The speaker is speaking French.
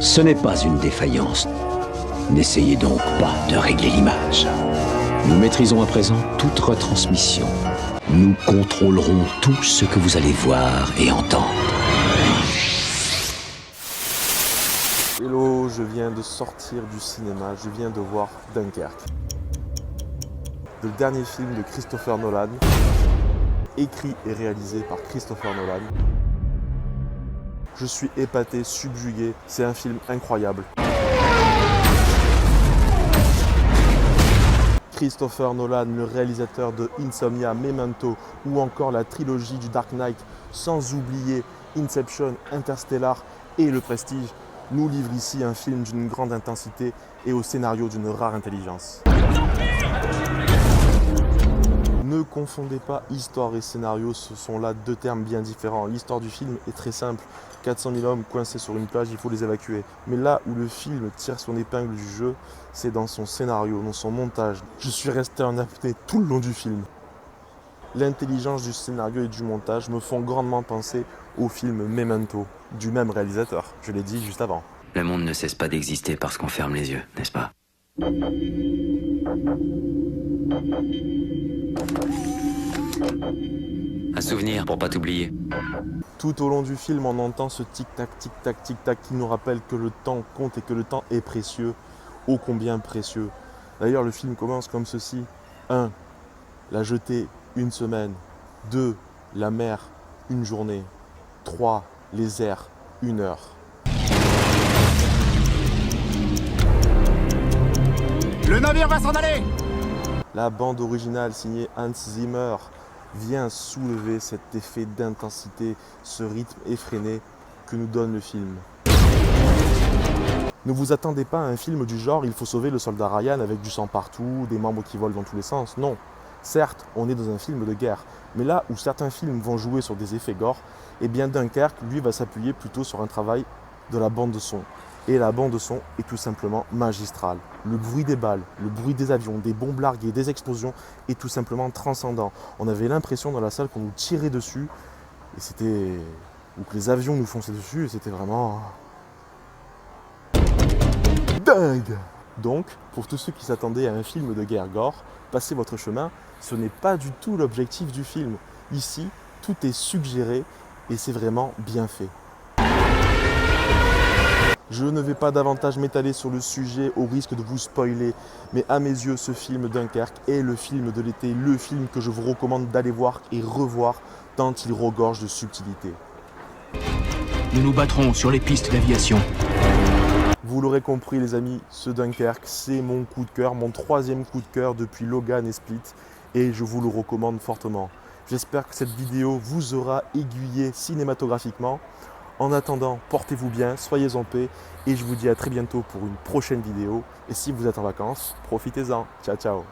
Ce n'est pas une défaillance. N'essayez donc pas de régler l'image. Nous maîtrisons à présent toute retransmission. Nous contrôlerons tout ce que vous allez voir et entendre. Hello, je viens de sortir du cinéma, je viens de voir Dunkerque. Le dernier film de Christopher Nolan, écrit et réalisé par Christopher Nolan. Je suis épaté, subjugué, c'est un film incroyable. Christopher Nolan, le réalisateur de Insomnia, Memento ou encore la trilogie du Dark Knight, sans oublier Inception, Interstellar et Le Prestige, nous livre ici un film d'une grande intensité et au scénario d'une rare intelligence. Ne confondez pas histoire et scénario, ce sont là deux termes bien différents. L'histoire du film est très simple, 400 000 hommes coincés sur une plage, il faut les évacuer. Mais là où le film tire son épingle du jeu, c'est dans son scénario, dans son montage. Je suis resté en apnée tout le long du film. L'intelligence du scénario et du montage me font grandement penser au film Memento, du même réalisateur, je l'ai dit juste avant. Le monde ne cesse pas d'exister parce qu'on ferme les yeux, n'est-ce pas? Un souvenir pour pas t'oublier. Tout au long du film, on entend ce tic-tac, tic-tac, tic-tac qui nous rappelle que le temps compte et que le temps est précieux, ô combien précieux. D'ailleurs, le film commence comme ceci. 1. La jetée, une semaine. 2. La mer, une journée. 3. Les airs, une heure. Le navire va s'en aller! La bande originale signée Hans Zimmer vient soulever cet effet d'intensité, ce rythme effréné que nous donne le film. Ne vous attendez pas à un film du genre « Il faut sauver le soldat Ryan » avec du sang partout, des membres qui volent dans tous les sens. Non. Certes, on est dans un film de guerre, mais là où certains films vont jouer sur des effets gore, eh bien Dunkerque, lui, va s'appuyer plutôt sur un travail de la bande de son. Et la bande de son est tout simplement magistrale. Le bruit des balles, le bruit des avions, des bombes larguées, des explosions est tout simplement transcendant. On avait l'impression dans la salle qu'on nous tirait dessus, et c'était... ou que les avions nous fonçaient dessus, et c'était vraiment... dingue! Donc, pour tous ceux qui s'attendaient à un film de guerre gore, passez votre chemin, ce n'est pas du tout l'objectif du film. Ici, tout est suggéré, et c'est vraiment bien fait. Je ne vais pas davantage m'étaler sur le sujet au risque de vous spoiler, mais à mes yeux, ce film Dunkerque est le film de l'été, le film que je vous recommande d'aller voir et revoir, tant il regorge de subtilité. Nous nous battrons sur les pistes d'aviation. Vous l'aurez compris les amis, ce Dunkerque, c'est mon coup de cœur, mon troisième coup de cœur depuis Logan et Split, et je vous le recommande fortement. J'espère que cette vidéo vous aura aiguillé cinématographiquement. En attendant, portez-vous bien, soyez en paix et je vous dis à très bientôt pour une prochaine vidéo. Et si vous êtes en vacances, profitez-en. Ciao, ciao.